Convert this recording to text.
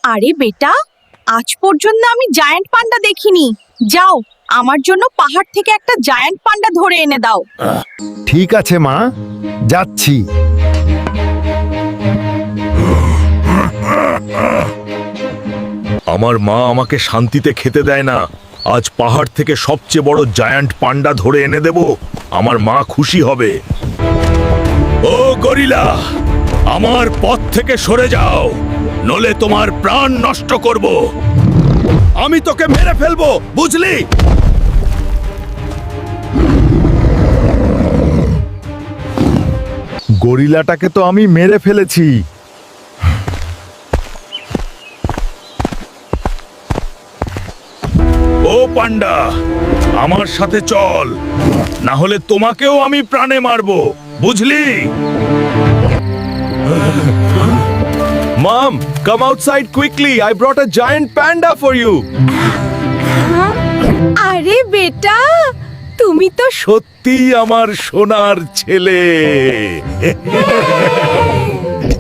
আরে বেটা, আজ পর্যন্ত আমি জায়ান্ট পান্ডা দেখিনি। যাও, আমার জন্য পাহাড় থেকে একটা জায়ান্ট পান্ডা ধরে এনে দাও। ঠিক আছে মা, যাচ্ছি। আমার মা আমাকে শান্তিতে খেতে দেয় না। আজ পাহাড় থেকে সবচেয়ে বড় জায়ান্ট পান্ডা ধরে এনে দেব। আমার মা খুশি হবে। ও গরিলা, আমার পথ থেকে সরে যাও, নলে তোমার প্রাণ নষ্ট করব। আমি তোকে মেরে ফেলবো, বুঝলি? গরিলাটাকে তো আমি মেরে ফেলেছি। ও পান্ডা, আমার সাথে চল, না হলে তোমাকেও আমি প্রাণে মারবো, বুঝলি? Mom, come outside quickly. I brought a giant panda for you. আরে বেটা, তুমি তো সত্যি আমার সোনার ছেলে।